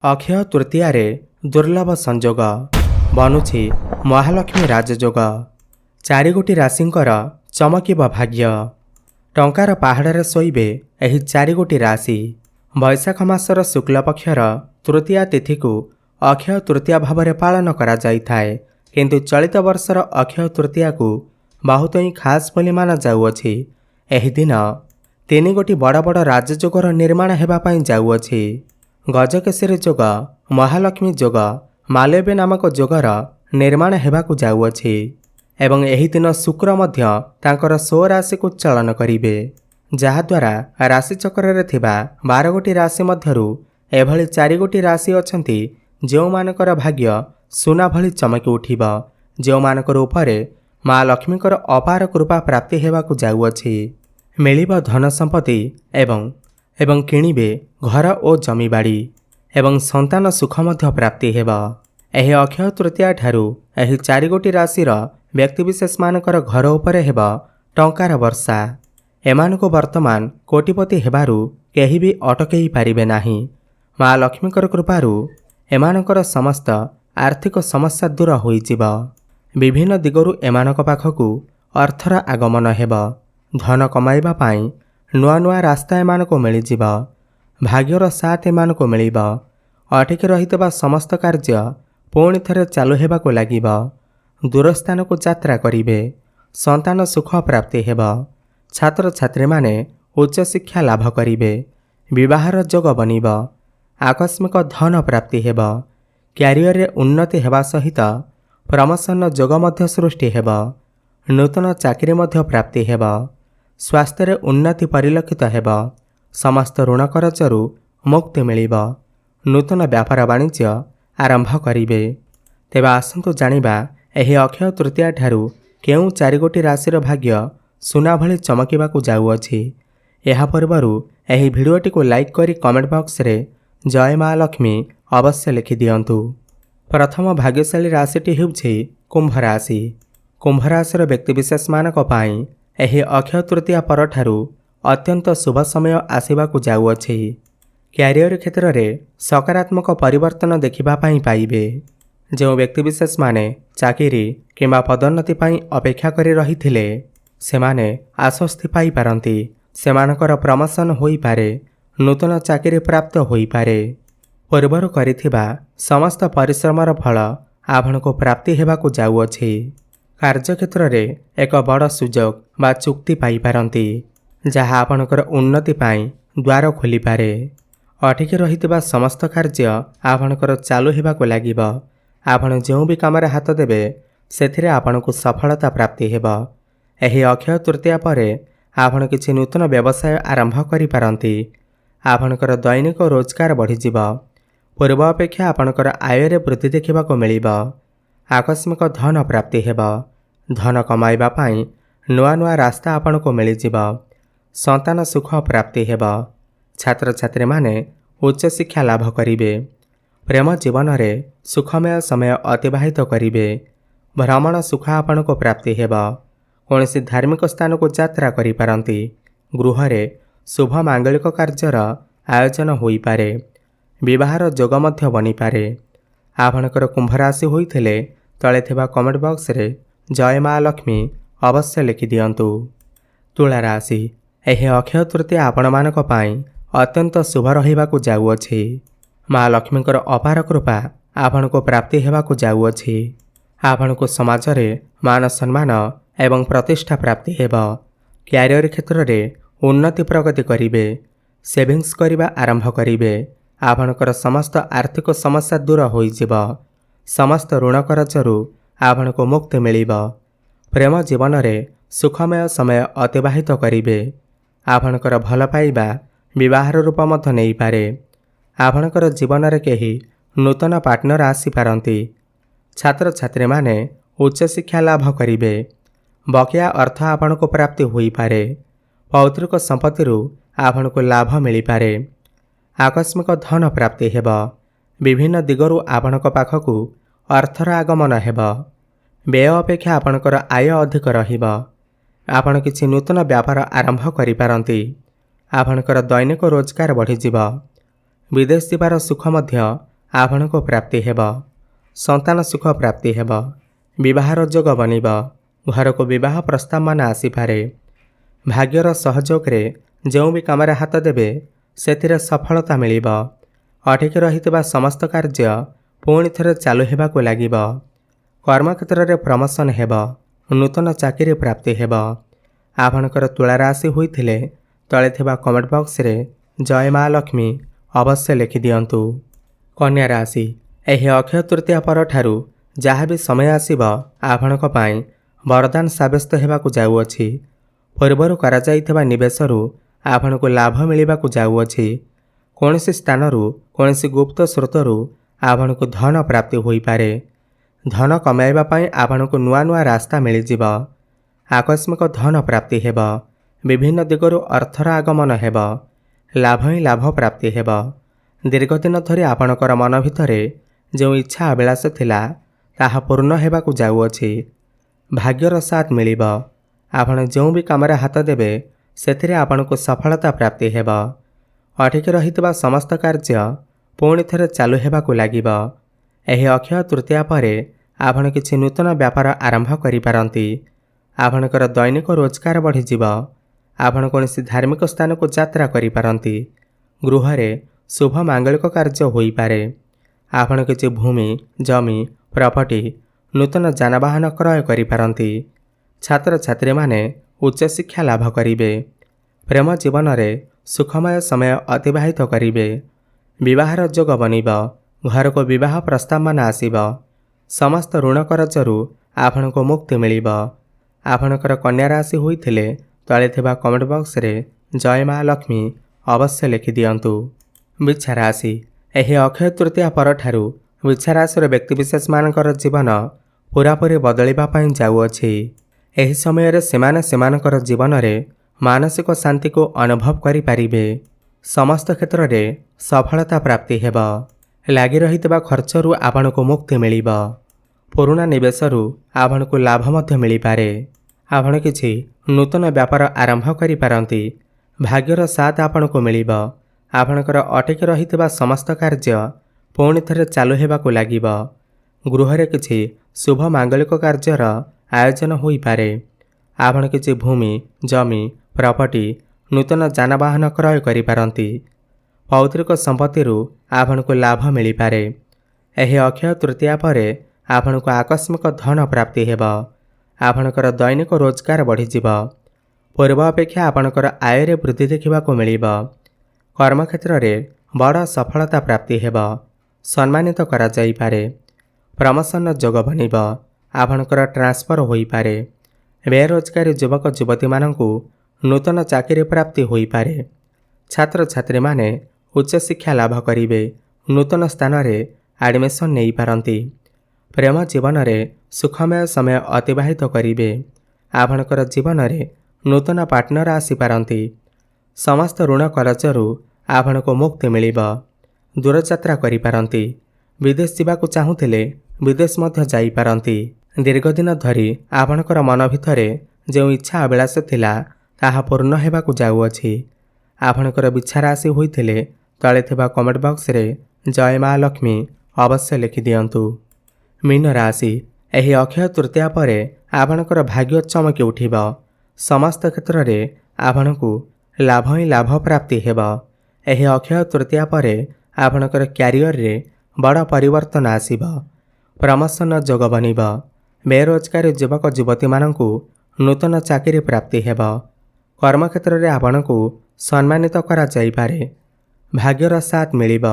अक्षय तृतीय दुर्लभ संजोग बनुछि महालक्ष्मी राजयोग। चारिगोटी राशिंकर चमकिब भाग्य। टंकार पहाड़े शोइबे एही चारिगोटी राशि। वैशाख मासर शुक्ल पक्षर तृतीया तिथि को अक्षय तृतीया भाव पालन करा जाइथाए, किंतु चलित वर्षर अक्षय तृतीया को बहुत ही खास बोली माना जाउअछि। एही दिन तीन गोटी बड़ बड़ राजयोगर निर्माण हेबा पई जाउअछि। गजकेसरी जोग, महालक्ष्मी जोग, मालव्य नामक जोगर निर्माण हेबाकु जाउअछि एवं एही दिन शुक्र मध्य तांकर स्वराशि को चलन करिवे, जहाद्वारा राशिचक्र रे थिबा 12 गोटी राशि मध्यरु एभली 4 गोटी राशि अछंती जो मानकर भाग्य सुना भली चमकी उठिब, जो मानकर उपरे माँ लक्ष्मीकर अपार कृपा प्राप्ति हेबाकु जाउअछि। मिलिब धन संपत्ति एवं किणिबे घर और जमीबाड़ी एवं संतान सुख मध्य प्राप्ति हेब। एही अक्षय तृतीया ठारू एही 4 गोटी राशिर व्यक्तिविशेष मानकर घर उपरे हेब टंकार वर्षा। एमानको वर्तमान कोटिपति हेबारु केही भी अटकेई पारिबे नाही। माँ लक्ष्मीकर कृपारु एमानकर समस्त आर्थिक समस्या दूर होइजिब। विभिन्न दिगरु एमानक पाखकु अर्थर आगमन हेब। धन कमाइबा पाई नुआ नुआ रास्ता एमानको मिलिजिब। भाग्यर साथ एमानको मिलिब। अटकी रहितबा समस्त कार्य पुणी थरे चालू हेबाको लागिब। दूरस्थान को यात्रा करिवे। संतान सुख प्राप्ति हेब। छात्र छात्री माने उच्च शिक्षा लाभ करिवे। विवाहर जोग बनिब। आकस्मिक धन प्राप्ति हेब। क्यारियर रे उन्नति हेबा सहित प्रमोशन जोग मध्य सृष्टि हेब। नूतन चाकरी मध्य प्राप्ति हेब। स्वास्थ्य रे उन्नति परिलक्षित हेब। समस्त ऋण करजरु मुक्ति मिलिब। नूतन व्यापार वाणिज्य आरंभ करिवे। तेबे आसंतु जानिबा एही अक्षय तृतीया ठारू केउ 4 गोटी राशिर भाग्य सुना भली चमकिबाकु जाउअछि। एहा पूर्वरु एही भिडियोटी को लाइक करी कमेंट बॉक्स रे जय माँ लक्ष्मी अवश्य लिखि दियंतु। प्रथम भाग्यशाली राशिटी हेउछि कुंभ राशि। कुंभ राशिर व्यक्तिविशेष मानक पाई एही अक्षय तृतीया परठारू अत्यंत शुभ समय आसिबाकु जाउअछि। क्यारियर क्षेत्र रे सकारात्मक परिवर्तन देखिबा पाई पाइबे। जो व्यक्तिविशेष माने चाकिरी किंबा पदोन्नति पाई अपेक्षा करी रहिथिले सेमाने आश्वस्ति पाई पारंती। सेमानकर प्रमोशन होई पारे। नूतन चाकरी प्राप्त होई पारे। पूर्वरु करिथिबा समस्त परिश्रमर फल आपनको प्राप्ति हेबाकु जाउअछि। कार्यक्षेत्र रे एक बड़ सुजोग बा चुक्ति पाई पारंती, जहा आपनकर उन्नति पाई द्वार खोली पारे। अटकी रहितबा समस्त कार्य आपनकर चालू हेबाकु लागिब। आपण जो भी कामरे हाथ देबे सेथिरे आपनको सफलता प्राप्ति हेब। एही अक्षय तृतीया परे आपण किछि नूतन व्यवसाय आरंभ करि पारंती। आपनकर दैनिक रोजगार बढ़िजिब। पूर्व अपेक्षा आपनकर आय रे वृद्धि देखिबाकु मिलिब। आकस्मिक धन प्राप्ति हेब। धन कमाइबा पाई नुआ नुआ रास्ता आपनको मिलिजिब। संतान सुख प्राप्ति हेब। छात्र छात्री माने उच्च शिक्षा लाभ करिवे। प्रेम जीवन रे सुखमय समय अतिबाहित करिवे। भ्रमण सुख आपनको प्राप्ति हेब। कौनसी धार्मिक स्थान को यात्रा करि पारंती। गृह रे शुभ मांगलिक कार्यर आयोजन होई पारे। विवाहर जोग मध्य बनी पारे। आपनकर कुंभ राशि होइथिले तळे थिबा कमेंट बॉक्स रे जय माँ लक्ष्मी अवश्य लिखि दियंतु। तुला राशि। एही अक्षय तृतीया आपण मानक पाई अत्यंत शुभ रहिबाकु जाउअछि। माँ लक्ष्मीकर अपार कृपा आपनको प्राप्ति हेबाकु जाउअछि। आपनको समाज रे मान सम्मान एवं प्रतिष्ठा प्राप्ति हेब। क्यारियर क्षेत्र रे उन्नति प्रगति करिवे। सेविंग्स करिबा आरंभ करिवे। आपनकर समस्त आर्थिक समस्या दूर होइजिब। समस्त ऋण करजरु आपनको मुक्ति मिलिब। प्रेम जीवन रे सुखमय समय अतिबाहित करिवे। आपनकर भल पाइबा विवाहर रूप मध्य नेई पारे। आपनकर जीवन रे केही नूतन पार्टनर आसी पारंती। छात्र छात्री माने उच्च शिक्षा लाभ करिवे। बकिया अर्थ आपनको प्राप्ति होई पारे। पौत्रिक संपत्तिरु आपनको लाभ मिली पारे। आकस्मिक धन प्राप्ति हेब। विभिन्न दिगरु आपनक पाखकु अर्थर आगमन हेब। व्यय अपेक्षा आपनकर आय अधिक रहिब। आपण किछि नूतन व्यापार आरंभ करि पारंती। आपनकर दैनिक रोजगार बढ़िजिब। विदेश जीवार सुख मध्य ଆପଣଙ୍କୁ ପ୍ରାପ୍ତି ହେବ। ସନ୍ତାନ ସୁଖ ପ୍ରାପ୍ତି ହେବ। ବିବାହର ଯୋଗ ବନିବ। ଘରକୁ ବିବାହ ପ୍ରସ୍ତାବମାନ ଆସିପାରେ। ଭାଗ୍ୟର ସହଯୋଗରେ ଯେଉଁ ବି କାମରେ ହାତ ଦେବେ ସେଥିରେ ସଫଳତା ମିଳିବ। ଅଟକି ରହିଥିବା ସମସ୍ତ କାର୍ଯ୍ୟ ପୁଣି ଥରେ ଚାଲୁ ହେବାକୁ ଲାଗିବ। କର୍ମକ୍ଷେତ୍ରରେ ପ୍ରମୋସନ ହେବ। ନୂତନ ଚାକିରି ପ୍ରାପ୍ତି ହେବ। ଆପଣଙ୍କର ତୁଳା ରାଶି ହୋଇଥିଲେ ତଳେ ଥିବା କମେଣ୍ଟ ବକ୍ସରେ ଜୟ ମା ଲକ୍ଷ୍ମୀ ଅବଶ୍ୟ ଲେଖିଦିଅନ୍ତୁ। କନ୍ୟା ରାଶି, ଏହି ଅକ୍ଷୟ ତୃତୀୟା ପରଠାରୁ ଯାହା ବି ସମୟ ଆସିବ ଆପଣଙ୍କ ପାଇଁ ବରଦାନ ସାବ୍ୟସ୍ତ ହେବାକୁ ଯାଉଅଛି। ପୂର୍ବରୁ କରାଯାଇଥିବା ନିବେଶରୁ ଆପଣଙ୍କୁ ଲାଭ ମିଳିବାକୁ ଯାଉଅଛି। କୌଣସି ସ୍ଥାନରୁ କୌଣସି ଗୁପ୍ତ ସ୍ରୋତରୁ ଆପଣଙ୍କୁ ଧନ ପ୍ରାପ୍ତି ହୋଇପାରେ। ଧନ କମାଇବା ପାଇଁ ଆପଣଙ୍କୁ ନୂଆ ନୂଆ ରାସ୍ତା ମିଳିଯିବ। ଆକସ୍ମିକ ଧନ ପ୍ରାପ୍ତି ହେବ। ବିଭିନ୍ନ ଦିଗରୁ ଅର୍ଥର ଆଗମନ ହେବ। ଲାଭ ହିଁ ଲାଭ ପ୍ରାପ୍ତି ହେବ। ଦୀର୍ଘଦିନ ଧରି ଆପଣଙ୍କର ମନ ଭିତରେ ଯେଉଁ ଇଚ୍ଛା ଅଭିଳାଷ ଥିଲା ତାହା ପୂର୍ଣ୍ଣ ହେବାକୁ ଯାଉଅଛି। ଭାଗ୍ୟର ସାଥ ମିଳିବ। ଆପଣ ଯେଉଁ ବି କାମରେ ହାତ ଦେବେ ସେଥିରେ ଆପଣଙ୍କୁ ସଫଳତା ପ୍ରାପ୍ତି ହେବ। ଅଟକି ରହିଥିବା ସମସ୍ତ କାର୍ଯ୍ୟ ପୁଣି ଥରେ ଚାଲୁ ହେବାକୁ ଲାଗିବ। ଏହି ଅକ୍ଷୟ ତୃତୀୟା ପରେ ଆପଣ କିଛି ନୂତନ ବ୍ୟାପାର ଆରମ୍ଭ କରିପାରନ୍ତି। ଆପଣଙ୍କର ଦୈନିକ ରୋଜଗାର ବଢ଼ିଯିବ। ଆପଣ କୌଣସି ଧାର୍ମିକ ସ୍ଥାନକୁ ଯାତ୍ରା କରିପାରନ୍ତି। ଗୃହରେ ଶୁଭ ମାଙ୍ଗଳିକ କାର୍ଯ୍ୟ ହୋଇପାରେ। ଆପଣ କିଛି ଭୂମି, ଜମି, ପ୍ରପର୍ଟି, ନୂତନ ଯାନବାହନ କ୍ରୟ କରିପାରନ୍ତି। ଛାତ୍ରଛାତ୍ରୀମାନେ ଉଚ୍ଚଶିକ୍ଷା ଲାଭ କରିବେ। ପ୍ରେମ ଜୀବନରେ ସୁଖମୟ ସମୟ ଅତିବାହିତ କରିବେ। ବିବାହର ଯୋଗ ବନିବ। ଘରକୁ ବିବାହ ପ୍ରସ୍ତାବମାନ ଆସିବ। ସମସ୍ତ ଋଣ କରଜରୁ ଆପଣଙ୍କୁ ମୁକ୍ତି ମିଳିବ। ଆପଣଙ୍କର କନ୍ୟା ରାଶି ହୋଇଥିଲେ ତଳେ ଥିବା କମେଣ୍ଟ ବକ୍ସରେ ଜୟ ମା ଲକ୍ଷ୍ମୀ ଅବଶ୍ୟ ଲେଖିଦିଅନ୍ତୁ। ବିଛା ରାଶି, ଏହି ଅକ୍ଷୟ ତୃତୀୟା ପରଠାରୁ ବିଛା ରାଶିର ବ୍ୟକ୍ତିବିଶେଷମାନଙ୍କର ଜୀବନ ପୂରାପୂରି ବଦଳିବା ପାଇଁ ଯାଉଅଛି। ଏହି ସମୟରେ ସେମାନେ ସେମାନଙ୍କର ଜୀବନରେ ମାନସିକ ଶାନ୍ତିକୁ ଅନୁଭବ କରିପାରିବେ। ସମସ୍ତ କ୍ଷେତ୍ରରେ ସଫଳତା ପ୍ରାପ୍ତି ହେବ। ଲାଗି ରହିଥିବା ଖର୍ଚ୍ଚରୁ ଆପଣଙ୍କୁ ମୁକ୍ତି ମିଳିବ। ପୁରୁଣା ନିବେଶରୁ ଆପଣଙ୍କୁ ଲାଭ ମଧ୍ୟ ମିଳିପାରେ। ଆପଣ କିଛି ନୂତନ ବ୍ୟାପାର ଆରମ୍ଭ କରିପାରନ୍ତି। ଭାଗ୍ୟର ସାଥ ଆପଣଙ୍କୁ ମିଳିବ। ଆପଣଙ୍କର ଅଟକି ରହିଥିବା ସମସ୍ତ କାର୍ଯ୍ୟ ପୁଣି ଥରେ ଚାଲୁ ହେବାକୁ ଲାଗିବ। ଗୃହରେ କିଛି ଶୁଭ ମାଙ୍ଗଳିକ କାର୍ଯ୍ୟର ଆୟୋଜନ ହୋଇପାରେ। ଆପଣ କିଛି ଭୂମି, ଜମି, ପ୍ରପର୍ଟି, ନୂତନ ଯାନବାହନ କ୍ରୟ କରିପାରନ୍ତି। ପୈତୃକ ସମ୍ପତ୍ତିରୁ ଆପଣଙ୍କୁ ଲାଭ ମିଳିପାରେ। ଏହି ଅକ୍ଷୟ ତୃତୀୟା ପରେ ଆପଣଙ୍କୁ ଆକସ୍ମିକ ଧନ ପ୍ରାପ୍ତି ହେବ। ଆପଣଙ୍କର ଦୈନିକ ରୋଜଗାର ବଢ଼ିଯିବ। ପୂର୍ବ ଅପେକ୍ଷା ଆପଣଙ୍କର ଆୟରେ ବୃଦ୍ଧି ଦେଖିବାକୁ ମିଳିବ। କର୍ମକ୍ଷେତ୍ରରେ ବଡ଼ ସଫଳତା ପ୍ରାପ୍ତି ହେବ। ସମ୍ମାନିତ କରାଯାଇପାରେ। ପ୍ରମୋସନ ଯୋଗ ବନିବ। ଆପଣଙ୍କର ଟ୍ରାନ୍ସଫର ହୋଇପାରେ। ବେରୋଜଗାରୀ ଯୁବକ ଯୁବତୀମାନଙ୍କୁ ନୂତନ ଚାକିରି ପ୍ରାପ୍ତି ହୋଇପାରେ। ଛାତ୍ରଛାତ୍ରୀମାନେ ଉଚ୍ଚଶିକ୍ଷା ଲାଭ କରିବେ। ନୂତନ ସ୍ଥାନରେ ଆଡ଼ମିସନ ନେଇପାରନ୍ତି। ପ୍ରେମ ଜୀବନରେ ସୁଖମୟ ସମୟ ଅତିବାହିତ କରିବେ। ଆପଣଙ୍କର ଜୀବନରେ ନୂତନ ପାର୍ଟନର ଆସିପାରନ୍ତି। ସମସ୍ତ ଋଣ କରଜରୁ ଆପଣଙ୍କୁ ମୁକ୍ତି ମିଳିବ। ଦୂରଯାତ୍ରା କରିପାରନ୍ତି। ବିଦେଶ ଯିବାକୁ ଚାହୁଁଥିଲେ ବିଦେଶ ମଧ୍ୟ ଯାଇପାରନ୍ତି। ଦୀର୍ଘଦିନ ଧରି ଆପଣଙ୍କର ମନ ଭିତରେ ଯେଉଁ ଇଚ୍ଛା ଅଭିଳାଷ ଥିଲା ତାହା ପୂର୍ଣ୍ଣ ହେବାକୁ ଯାଉଅଛି। ଆପଣଙ୍କର ବିଛା ରାଶି ହୋଇଥିଲେ ତଳେ ଥିବା କମେଣ୍ଟ ବକ୍ସରେ ଜୟ ମା ଲକ୍ଷ୍ମୀ ଅବଶ୍ୟ ଲେଖିଦିଅନ୍ତୁ। ମୀନ ରାଶି, ଏହି ଅକ୍ଷୟ ତୃତୀୟା ପରେ ଆପଣଙ୍କର ଭାଗ୍ୟ ଚମକି ଉଠିବ। ସମସ୍ତ କ୍ଷେତ୍ରରେ ଆପଣଙ୍କୁ ଲାଭ ହିଁ ଲାଭ ପ୍ରାପ୍ତି ହେବ। ଏହି ଅକ୍ଷୟ ତୃତୀୟା ପରେ ଆପଣଙ୍କର କ୍ୟାରିୟରରେ ବଡ଼ ପରିବର୍ତ୍ତନ ଆସିବ। ପ୍ରମୋସନ ଯୋଗ ବନିବ। ବେରୋଜଗାରୀ ଯୁବକ ଯୁବତୀମାନଙ୍କୁ ନୂତନ ଚାକିରି ପ୍ରାପ୍ତି ହେବ। କର୍ମକ୍ଷେତ୍ରରେ ଆପଣଙ୍କୁ ସମ୍ମାନିତ କରାଯାଇପାରେ। ଭାଗ୍ୟର ସାଥ ମିଳିବ।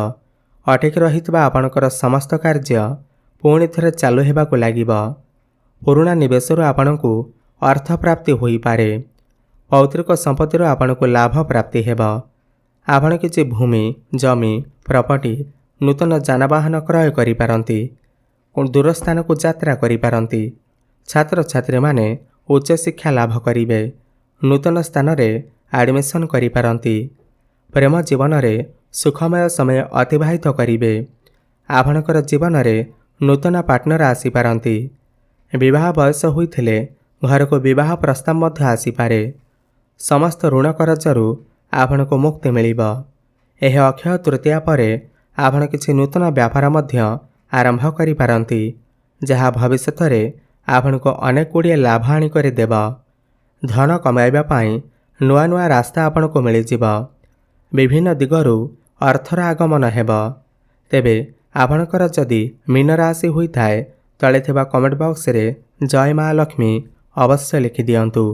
ଅଟକି ରହିଥିବା ଆପଣଙ୍କର ସମସ୍ତ କାର୍ଯ୍ୟ ପୁଣି ଥରେ ଚାଲୁ ହେବାକୁ ଲାଗିବ। ପୁରୁଣା ନିବେଶରୁ ଆପଣଙ୍କୁ ଅର୍ଥ ପ୍ରାପ୍ତି ହୋଇପାରେ। ପୈତୃକ ସମ୍ପତ୍ତିରୁ ଆପଣଙ୍କୁ ଲାଭ ପ୍ରାପ୍ତି ହେବ। ଆପଣ କିଛି ଭୂମି, ଜମି, ପ୍ରପର୍ଟି, ନୂତନ ଯାନବାହନ କ୍ରୟ କରିପାରନ୍ତି। ଦୂର ସ୍ଥାନକୁ ଯାତ୍ରା କରିପାରନ୍ତି। ଛାତ୍ରଛାତ୍ରୀମାନେ ଉଚ୍ଚଶିକ୍ଷା ଲାଭ କରିବେ। ନୂତନ ସ୍ଥାନରେ ଆଡ଼ମିସନ କରିପାରନ୍ତି। ପ୍ରେମ ଜୀବନରେ ସୁଖମୟ ସମୟ ଅତିବାହିତ କରିବେ। ଆପଣଙ୍କର ଜୀବନରେ ନୂତନ ପାର୍ଟନର ଆସିପାରନ୍ତି। ବିବାହ ବୟସ ହୋଇଥିଲେ ଘରକୁ ବିବାହ ପ୍ରସ୍ତାବ ମଧ୍ୟ ଆସିପାରେ। ସମସ୍ତ ଋଣ କରଜରୁ ଆପଣଙ୍କୁ ମୁକ୍ତି ମିଳିବ। ଏହି ଅକ୍ଷୟ ତୃତୀୟା ପରେ ଆପଣ କିଛି ନୂତନ ବ୍ୟାପାର ମଧ୍ୟ ଆରମ୍ଭ କରିପାରନ୍ତି, ଯାହା ଭବିଷ୍ୟତରେ ଆପଣଙ୍କୁ ଅନେକ ଗୁଡ଼ିଏ ଲାଭ ଆଣିକରି ଦେବ। ଧନ କମାଇବା ପାଇଁ ନୂଆ ନୂଆ ରାସ୍ତା ଆପଣଙ୍କୁ ମିଳିଯିବ। ବିଭିନ୍ନ ଦିଗରୁ ଅର୍ଥର ଆଗମନ ହେବ। ତେବେ ଆପଣଙ୍କର ଯଦି ମୀନ ରାଶି ହୋଇଥାଏ, ତଳେ ଥିବା କମେଣ୍ଟ ବକ୍ସରେ ଜୟ ମା ଲକ୍ଷ୍ମୀ ଅବଶ୍ୟ ଲେଖିଦିଅନ୍ତୁ।